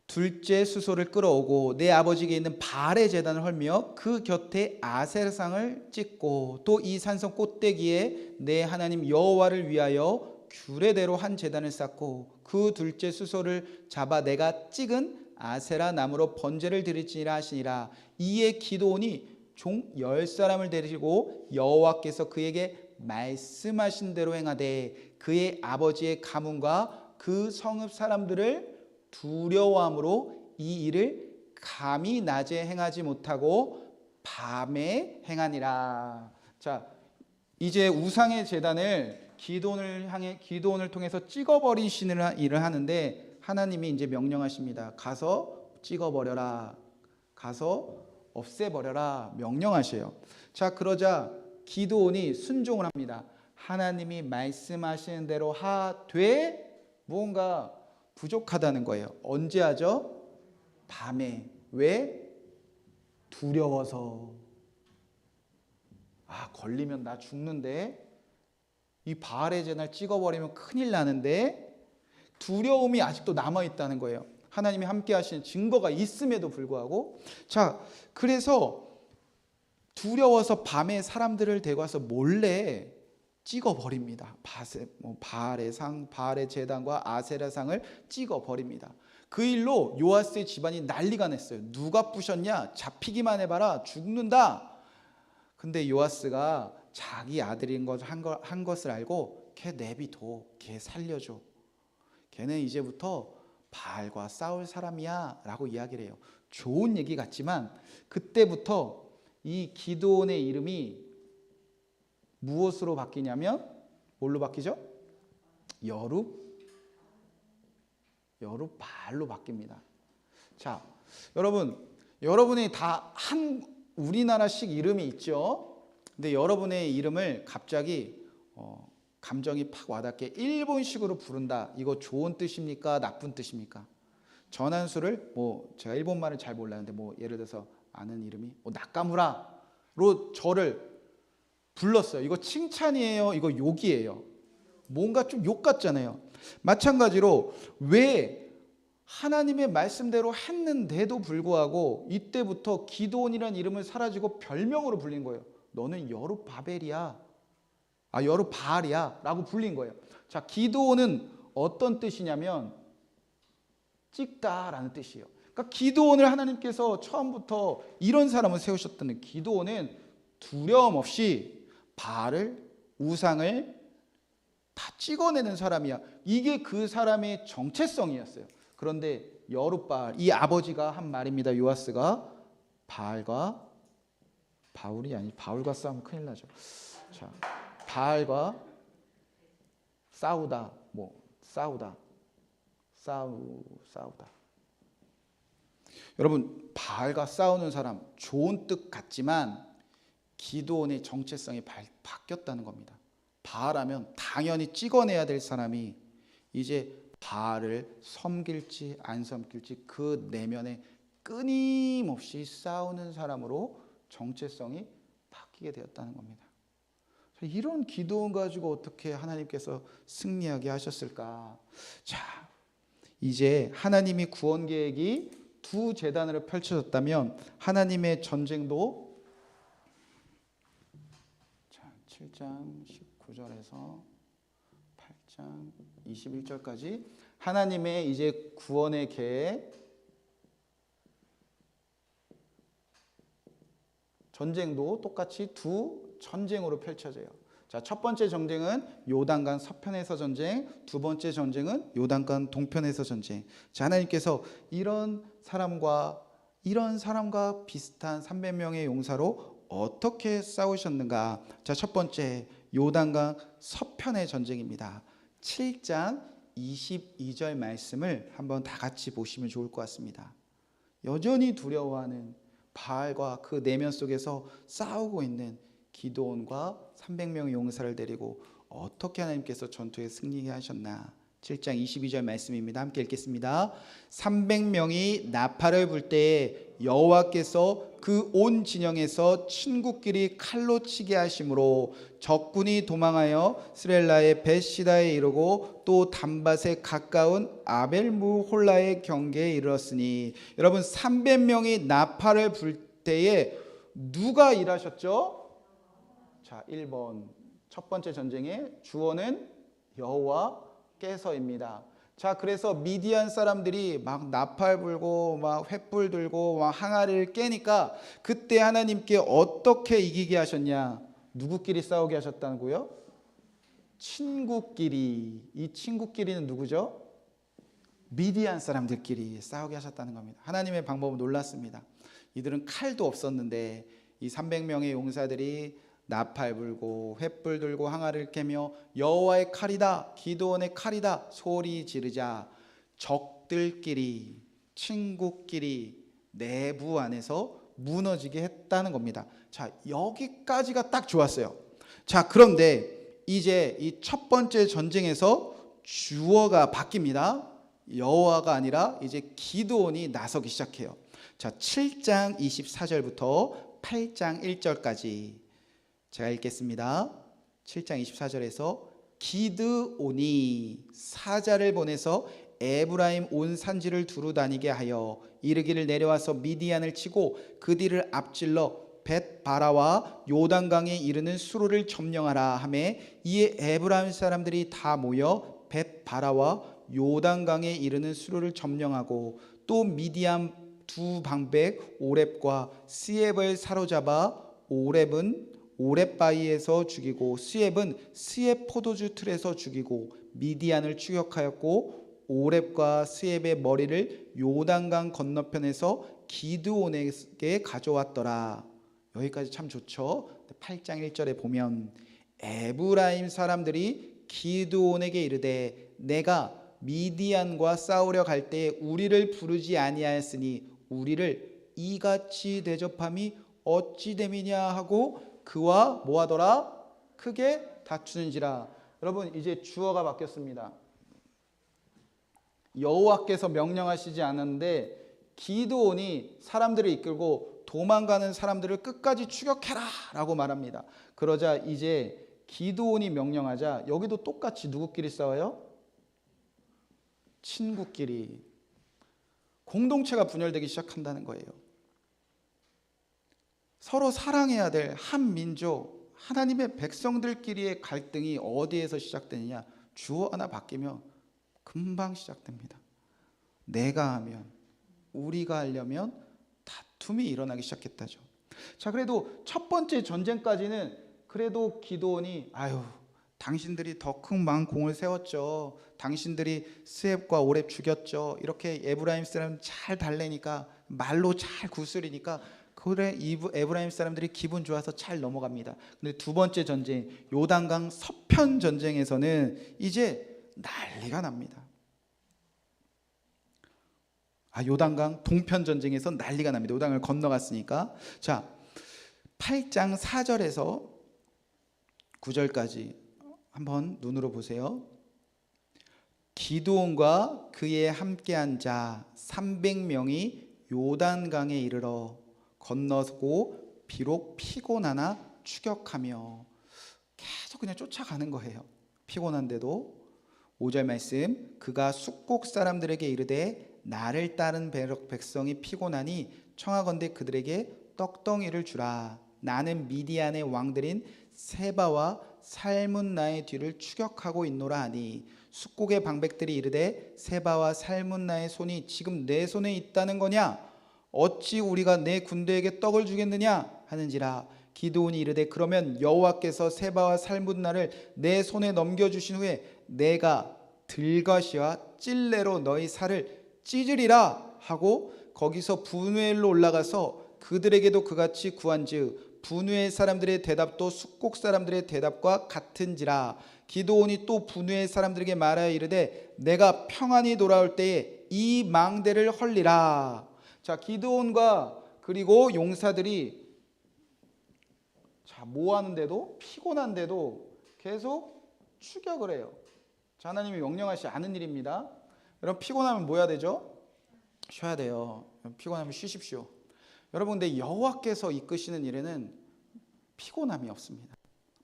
둘째 수소를 끌어오고 내 아버지에게 있는 바알의 제단을 헐며 그 곁에 아세라상을 찍고 또 이 산성 꼭대기에 내 하나님 여호와를 위하여 규례대로 한 제단을 쌓고 그 둘째 수소를 잡아 내가 찍은 아세라 나무로 번제를 드릴지니라 하시니라. 이에 기드온이 종 10사람을 데리고 여호와께서 그에게 말씀하신 대로 행하되 그의 아버지의 가문과 그 성읍 사람들을 두려워함으로 이 일을 감히 낮에 행하지 못하고 밤에 행하니라. 자, 이제 우상의 제단을 기드온을 통해서 찍어버리시는 일을 하는데 하나님이 이제 명령하십니다. 가서 찍어버려라. 가서 없애버려라. 명령하셔요. 자, 그러자 기드온이 순종을 합니다. 하나님이 말씀하시는 대로 하되 무언가 부족하다는 거예요. 언제 하죠? 밤에. 왜? 두려워서. 아, 걸리면 나 죽는데, 이 바알의 제단을 찍어버리면 큰일 나는데, 두려움이 아직도 남아있다는 거예요. 하나님이 함께 하시는 증거가 있음에도 불구하고. 자, 그래서 두려워서 밤에 사람들을 데리고 와서 몰래 찍어버립니다. 바알의 상, 바알의 제단과 아세라 상을 찍어버립니다. 그 일로 요아스의 집안이 난리가 났어요. 누가 부셨냐? 잡히기만 해봐라. 죽는다. 근데 요아스가 자기 아들인 한 것을 알고 걔 내비둬. 걔 살려줘. 걔는 이제부터 바알과 싸울 사람이야 라고 이야기를 해요. 좋은 얘기 같지만 그때부터 이 기드온의 이름이 무엇으로 바뀌냐면 뭘로 바뀌죠? 여룻바알로 바뀝니다. 자, 여러분이 다 한 우리나라식 이름이 있죠. 근데 여러분의 이름을 갑자기 감정이 팍 와닿게 일본식으로 부른다. 이거 좋은 뜻입니까? 나쁜 뜻입니까? 전한수를 제가 일본말을 잘 몰라는데 예를 들어서 아는 이름이 나카무라로 저를 불렀어요. 이거 칭찬이에요? 이거 욕이에요? 뭔가 좀 욕 같잖아요. 마찬가지로 왜 하나님의 말씀대로 했는데도 불구하고 이때부터 기드온이라는 이름을 사라지고 별명으로 불린 거예요. 너는 여룻바벨이야. 여룻바알이야 라고 불린 거예요. 자, 기드온은 어떤 뜻이냐면 찍다라는 뜻이에요. 그러니까 기드온을 하나님께서 처음부터 이런 사람을 세우셨다는, 기드온은 두려움 없이 바알을, 우상을 다 찍어내는 사람이야. 이게 그 사람의 정체성이었어요. 그런데 여룻바알, 이 아버지가 한 말입니다. 요아스가 바울과 싸우면 큰일 나죠. 자, 바알과 싸우다. 여러분, 바알과 싸우는 사람 좋은 뜻 같지만 기드온의 정체성이 바뀌었다는 겁니다. 바알하면 당연히 찍어내야 될 사람이 이제 바알을 섬길지 안 섬길지 그 내면에 끊임없이 싸우는 사람으로 정체성이 바뀌게 되었다는 겁니다. 이런 기도원 가지고 어떻게 하나님께서 승리하게 하셨을까? 자, 이제 하나님이 구원 계획이 두 재단으로 펼쳐졌다면 하나님의 전쟁도 7장 19절에서 8장 21절까지 하나님의 이제 구원의 계획, 전쟁도 똑같이 두 전쟁으로 펼쳐져요. 자, 첫 번째 전쟁은 요단강 서편에서 전쟁, 두 번째 전쟁은 요단강 동편에서 전쟁. 자, 하나님께서 이런 사람과 비슷한 300명의 용사로 어떻게 싸우셨는가? 자, 첫 번째 요단강 서편의 전쟁입니다. 7장 22절 말씀을 한번 다 같이 보시면 좋을 것 같습니다. 여전히 두려워하는 바알과 그 내면 속에서 싸우고 있는 기드온과 300명의 용사를 데리고 어떻게 하나님께서 전투에 승리하게 하셨나? 7장 22절 말씀입니다. 함께 읽겠습니다. 300명이 나팔을 불 때에 여호와께서 그 온 진영에서 친구끼리 칼로 치게 하심으로 적군이 도망하여 스렐라의 벳시다에 이르고 또 단밭에 가까운 아벨무홀라의 경계에 이르렀으니, 여러분 300명이 나팔을 불 때에 누가 일하셨죠? 자, 1번 첫 번째 전쟁의 주어는 여호와께서입니다. 자, 그래서 미디안 사람들이 막 나팔 불고 막 횃불 들고 막 항아리를 깨니까 그때 하나님께 어떻게 이기게 하셨냐? 누구끼리 싸우게 하셨다고요? 친구끼리. 이 친구끼리는 누구죠? 미디안 사람들끼리 싸우게 하셨다는 겁니다. 하나님의 방법은 놀랐습니다. 이들은 칼도 없었는데 이 300명의 용사들이 나팔 불고 횃불 들고 항아리를 깨며 여호와의 칼이다, 기드온의 칼이다 소리 지르자 적들끼리, 친구끼리 내부 안에서 무너지게 했다는 겁니다. 자, 여기까지가 딱 좋았어요. 자, 그런데 이제 이 첫 번째 전쟁에서 주어가 바뀝니다. 여호와가 아니라 이제 기드온이 나서기 시작해요. 자, 7장 24절부터 8장 1절까지 제가 읽겠습니다. 7장 24절에서 기드온이 사자를 보내서 에브라임 온 산지를 두루 다니게 하여 이르기를 내려와서 미디안을 치고 그 뒤를 앞질러 벳바라와 요단강에 이르는 수로를 점령하라 하매 이에 에브라임 사람들이 다 모여 벳바라와 요단강에 이르는 수로를 점령하고 또 미디안 두 방백 오렙과 스엡을 사로잡아 오렙은 오렙 바위에서 죽이고 스엡은 스엡 포도주 틀에서 죽이고 미디안을 추격하였고 오렙과 스엡의 머리를 요단강 건너편에서 기드온에게 가져왔더라. 여기까지 참 좋죠. 8장 1절에 보면 에브라임 사람들이 기드온에게 이르되 내가 미디안과 싸우려 갈 때에 우리를 부르지 아니하였으니 우리를 이같이 대접함이 어찌 됨이냐 하고 그와 뭐하더라? 크게 다투는지라. 여러분 이제 주어가 바뀌었습니다. 여호와께서 명령하시지 않았는데 기드온이 사람들을 이끌고 도망가는 사람들을 끝까지 추격해라 라고 말합니다. 그러자 이제 기드온이 명령하자 여기도 똑같이 누구끼리 싸워요? 친구끼리. 공동체가 분열되기 시작한다는 거예요. 서로 사랑해야 될 한 민족, 하나님의 백성들끼리의 갈등이 어디에서 시작되느냐? 주어 하나 바뀌면 금방 시작됩니다. 내가 하면, 우리가 하려면 다툼이 일어나기 시작했다죠. 자, 그래도 첫 번째 전쟁까지는 그래도 기드온이 당신들이 더 큰 망공을 세웠죠. 당신들이 스엡과 오렙 죽였죠. 이렇게 에브라임 사람 잘 달래니까 말로 잘 구슬이니까 그래 에브라임 사람들이 기분 좋아서 잘 넘어갑니다. 근데 두 번째 전쟁 요단강 서편 전쟁에서는 이제 난리가 납니다. 요단강 동편 전쟁에서 난리가 납니다. 요단강을 건너갔으니까. 자, 8장 4절에서 9절까지 한번 눈으로 보세요. 기드온과 그의 함께한 자 300명이 요단강에 이르러 건너고 비록 피곤하나 추격하며 계속 그냥 쫓아가는 거예요. 피곤한데도. 5절 말씀, 그가 숙곡 사람들에게 이르되 나를 따른 백성이 피곤하니 청하건대 그들에게 떡덩이를 주라. 나는 미디안의 왕들인 세바와 살문나의 뒤를 추격하고 있노라 하니 숙곡의 방백들이 이르되 세바와 살문나의 손이 지금 내 손에 있다는 거냐? 어찌 우리가 내 군대에게 떡을 주겠느냐 하는지라. 기드온이 이르되 그러면 여호와께서 세바와 살문나를 내 손에 넘겨주신 후에 내가 들가시와 찔레로 너희 살을 찢으리라 하고 거기서 분우엘로 올라가서 그들에게도 그같이 구한즉 분우엘 사람들의 대답도 숙곡 사람들의 대답과 같은지라. 기드온이 또 분우엘 사람들에게 말하여 이르되 내가 평안히 돌아올 때에 이 망대를 헐리라. 자, 기드온과 그리고 용사들이 뭐 하는데도 피곤한데도 계속 추격을 해요. 자, 하나님이 명령하시 않은 일입니다. 여러분 피곤하면 뭐 해야 되죠? 쉬어야 돼요. 피곤하면 쉬십시오. 여러분 근데 여호와께서 이끄시는 일에는 피곤함이 없습니다.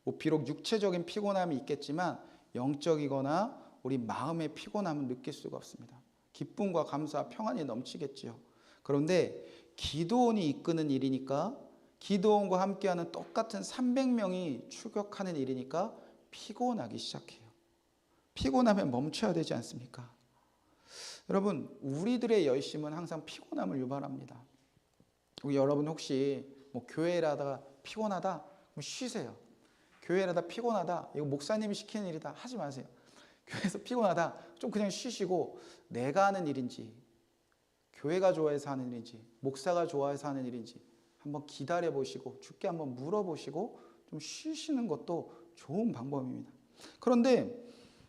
뭐 비록 육체적인 피곤함이 있겠지만 영적이거나 우리 마음의 피곤함은 느낄 수가 없습니다. 기쁨과 감사와 평안이 넘치겠지요. 그런데 기드온이 이끄는 일이니까 기드온과 함께하는 똑같은 300명이 추격하는 일이니까 피곤하기 시작해요. 피곤하면 멈춰야 되지 않습니까? 여러분 우리들의 열심은 항상 피곤함을 유발합니다. 여러분 혹시 뭐 교회라다가 피곤하다? 그럼 쉬세요. 교회라다 피곤하다? 이거 목사님이 시키는 일이다 하지 마세요. 교회에서 피곤하다? 좀 그냥 쉬시고 내가 하는 일인지 교회가 좋아해서 하는 일인지 목사가 좋아해서 하는 일인지 한번 기다려 보시고 주께 한번 물어보시고 좀 쉬시는 것도 좋은 방법입니다. 그런데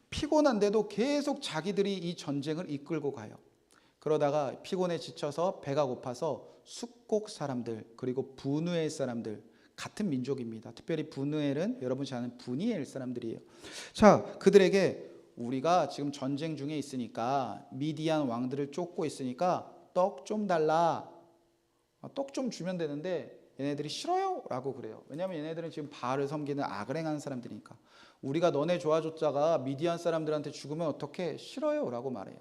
피곤한데도 계속 자기들이 이 전쟁을 이끌고 가요. 그러다가 피곤에 지쳐서 배가 고파서 숙곡 사람들 그리고 분우엘 사람들, 같은 민족입니다. 특별히 분우엘은 여러분 잘 아는 분이엘 사람들이에요. 자, 그들에게 우리가 지금 전쟁 중에 있으니까 미디안 왕들을 쫓고 있으니까 떡 좀 달라. 떡 좀 주면 되는데 얘네들이 싫어요 라고 그래요. 왜냐하면 얘네들은 지금 바알을 섬기는 악을 행하는 사람들이니까. 우리가 너네 좋아줬다가 미디안 사람들한테 죽으면 어떡해? 싫어요 라고 말해요.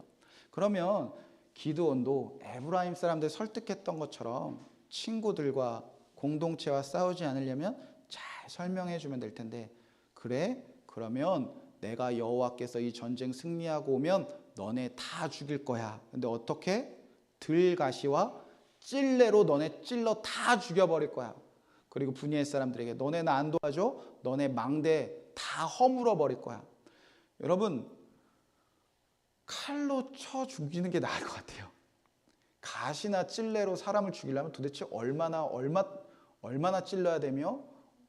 그러면 기드온도 에브라임 사람들 설득했던 것처럼 친구들과 공동체와 싸우지 않으려면 잘 설명해 주면 될 텐데, 그래? 그러면 내가 여호와께서 이 전쟁 승리하고 오면 너네 다 죽일 거야. 근데 어떻게? 들가시와 찔레로 너네 찔러 다 죽여버릴 거야. 그리고 분이엘 사람들에게 너네 나 안 도와줘? 너네 망대 다 허물어 버릴 거야. 여러분 칼로 쳐 죽이는 게 나을 것 같아요. 가시나 찔레로 사람을 죽이려면 도대체 얼마나 찔러야 되며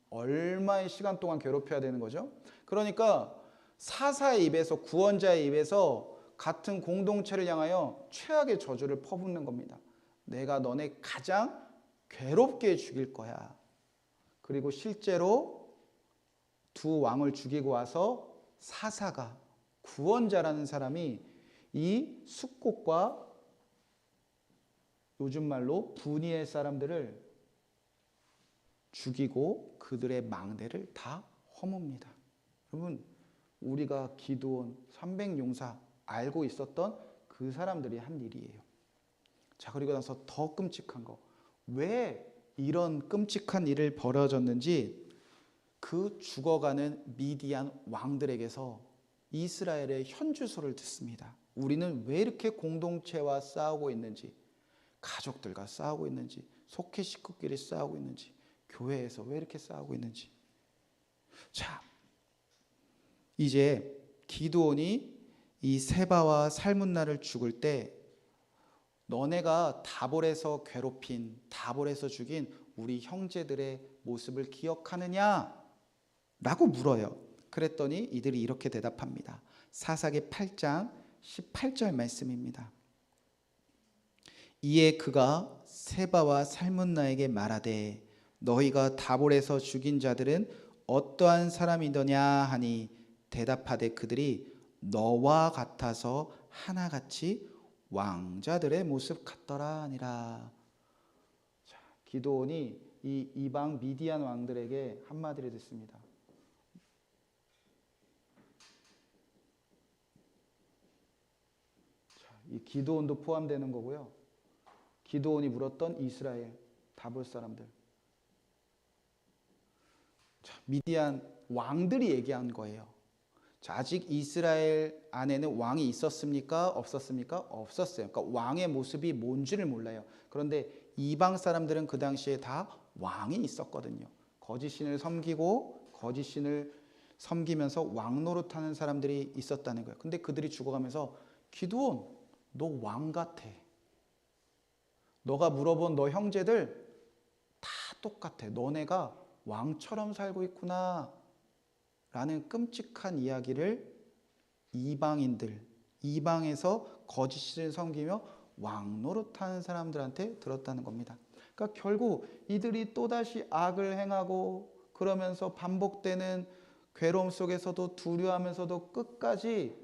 얼마의 시간 동안 괴롭혀야 되는 거죠. 그러니까 사사의 입에서, 구원자의 입에서 같은 공동체를 향하여 최악의 저주를 퍼붓는 겁니다. 내가 너네 가장 괴롭게 죽일 거야. 그리고 실제로 두 왕을 죽이고 와서 사사가, 구원자라는 사람이 이 숙곡과 요즘 말로 분이엘 사람들을 죽이고 그들의 망대를 다 허뭅니다. 여러분 우리가 기드온 300용사 알고 있었던 그 사람들이 한 일이에요. 자, 그리고 나서 더 끔찍한 거, 왜 이런 끔찍한 일을 벌어졌는지 그 죽어가는 미디안 왕들에게서 이스라엘의 현주소를 듣습니다. 우리는 왜 이렇게 공동체와 싸우고 있는지, 가족들과 싸우고 있는지, 속해 식구끼리 싸우고 있는지, 교회에서 왜 이렇게 싸우고 있는지. 자, 이제 기드온이 이 세바와 살문나를 죽을 때 너네가 다볼에서 괴롭힌, 다볼에서 죽인 우리 형제들의 모습을 기억하느냐? 라고 물어요. 그랬더니 이들이 이렇게 대답합니다. 사사기 8장 18절 말씀입니다. 이에 그가 세바와 살문나에게 말하되 너희가 다볼에서 죽인 자들은 어떠한 사람이더냐 하니 대답하되 그들이 너와 같아서 하나같이 왕자들의 모습 같더라 하니라. 자, 기드온이 이 이방 미디안 왕들에게 한마디를 듣습니다. 이 기드온도 포함되는 거고요. 기드온이 물었던 이스라엘 다 볼 사람들. 자, 미디안 왕들이 얘기한 거예요. 자, 아직 이스라엘 안에는 왕이 있었습니까? 없었습니까? 없었어요. 그러니까 왕의 모습이 뭔지를 몰라요. 그런데 이방 사람들은 그 당시에 다 왕이 있었거든요. 거짓 신을 섬기고 거짓 신을 섬기면서 왕 노릇하는 사람들이 있었다는 거예요. 근데 그들이 죽어가면서 기드온, 너 왕 같아. 너가 물어본 너 형제들 다 똑같아. 너네가 왕처럼 살고 있구나 라는 끔찍한 이야기를 이방인들, 이방에서 거짓 신을 섬기며 왕 노릇하는 사람들한테 들었다는 겁니다. 그러니까 결국 이들이 또다시 악을 행하고 그러면서 반복되는 괴로움 속에서도 두려워하면서도 끝까지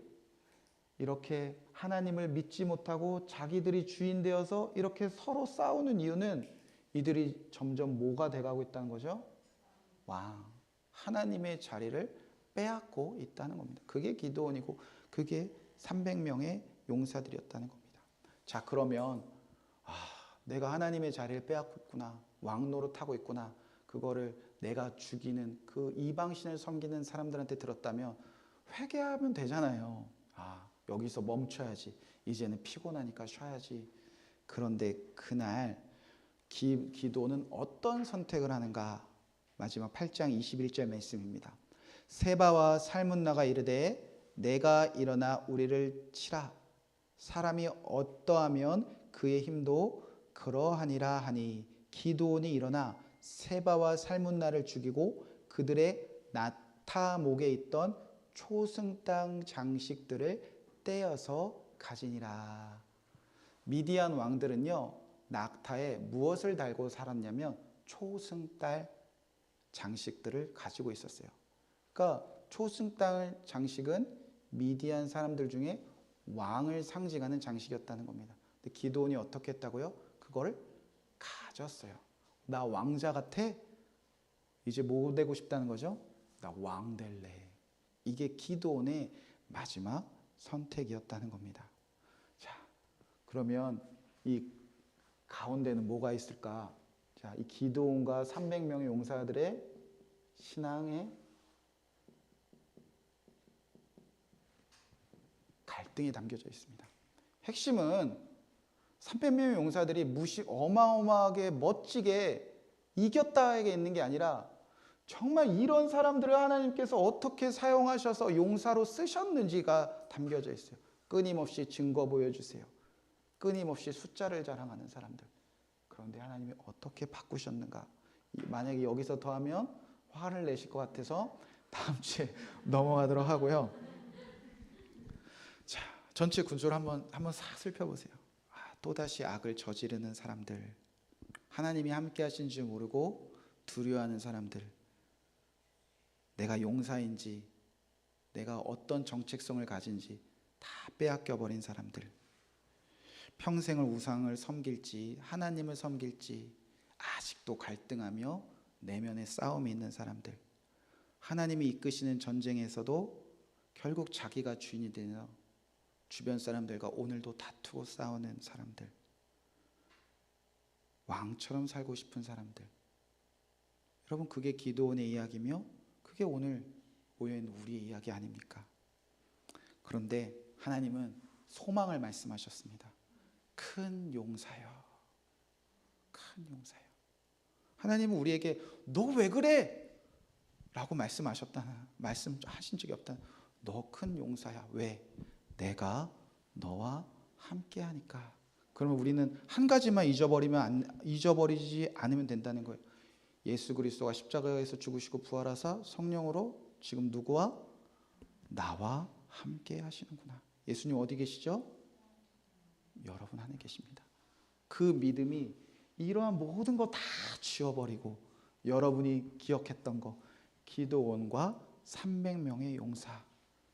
이렇게 하나님을 믿지 못하고 자기들이 주인 되어서 이렇게 서로 싸우는 이유는 이들이 점점 뭐가 돼가고 있다는 거죠? 왕, 하나님의 자리를 빼앗고 있다는 겁니다. 그게 기드온이고 그게 300명의 용사들이었다는 겁니다. 자, 그러면 내가 하나님의 자리를 빼앗고 있구나, 왕 노릇하고 있구나, 그거를 내가 죽이는 그 이방신을 섬기는 사람들한테 들었다면 회개하면 되잖아요. 여기서 멈춰야지. 이제는 피곤하니까 쉬어야지. 그런데 그날 기도는 어떤 선택을 하는가? 마지막 8장 21절 말씀입니다. 세바와 살문나가 이르되 내가 일어나 우리를 치라. 사람이 어떠하면 그의 힘도 그러하니라 하니 기드온이 일어나 세바와 살문나를 죽이고 그들의 나타목에 있던 초승당 장식들을 떼어서 가지니라. 미디안 왕들은요, 낙타에 무엇을 달고 살았냐면 초승달 장식들을 가지고 있었어요. 그러니까 초승달 장식은 미디안 사람들 중에 왕을 상징하는 장식이었다는 겁니다. 근데 기드온이 어떻게 했다고요? 그거를 가졌어요. 나 왕자 같아? 이제 뭐 되고 싶다는 거죠? 나 왕 될래. 이게 기드온의 마지막 선택이었다는 겁니다. 자, 그러면 이 가운데는 뭐가 있을까? 자, 이 기드온과 300명의 용사들의 신앙의 갈등이 담겨져 있습니다. 핵심은 300명의 용사들이 어마어마하게 멋지게 이겼다에게 있는 게 아니라 정말 이런 사람들을 하나님께서 어떻게 사용하셔서 용사로 쓰셨는지가 담겨져 있어요. 끊임없이 증거 보여주세요. 끊임없이 숫자를 자랑하는 사람들. 그런데 하나님이 어떻게 바꾸셨는가? 만약에 여기서 더하면 화를 내실 것 같아서 다음 주에 넘어가도록 하고요. 자, 전체 구조를 한번 싹 살펴보세요. 또다시 악을 저지르는 사람들, 하나님이 함께 하신 줄 모르고 두려워하는 사람들, 내가 용사인지 내가 어떤 정체성을 가진지 다 빼앗겨 버린 사람들, 평생을 우상을 섬길지 하나님을 섬길지 아직도 갈등하며 내면에 싸움이 있는 사람들, 하나님이 이끄시는 전쟁에서도 결국 자기가 주인이 되며 주변 사람들과 오늘도 다투고 싸우는 사람들, 왕처럼 살고 싶은 사람들. 여러분, 그게 기드온의 이야기며 그게 오늘 모여있는 우리의 이야기 아닙니까? 그런데 하나님은 소망을 말씀하셨습니다. 큰 용사여, 큰 용사여. 하나님은 우리에게 너 왜 그래? 라고 말씀하신 적이 없다. 너 큰 용사야. 왜? 내가 너와 함께 하니까. 그러면 우리는 한 가지만 잊어버리지 않으면 된다는 거예요. 예수 그리스도가 십자가에서 죽으시고 부활하사 성령으로 지금 누구와? 나와 함께 하시는구나. 예수님 어디 계시죠? 여러분 안에 계십니다. 그 믿음이 이러한 모든 거 다 지워버리고 여러분이 기억했던 거, 기드온과 300명의 용사,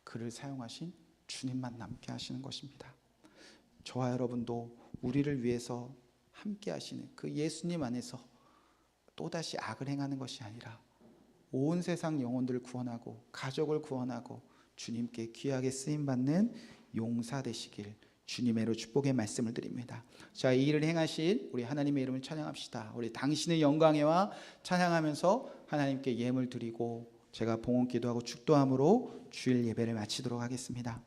그를 사용하신 주님만 남게 하시는 것입니다. 저와 여러분도 우리를 위해서 함께 하시는 그 예수님 안에서 또다시 악을 행하는 것이 아니라 온 세상 영혼들을 구원하고 가족을 구원하고 주님께 귀하게 쓰임받는 용사 되시길 주님의로 축복의 말씀을 드립니다. 자, 이 일을 행하신 우리 하나님의 이름을 찬양합시다. 우리 당신의 영광에와 찬양하면서 하나님께 예물 드리고 제가 봉헌 기도하고 축도함으로 주일 예배를 마치도록 하겠습니다.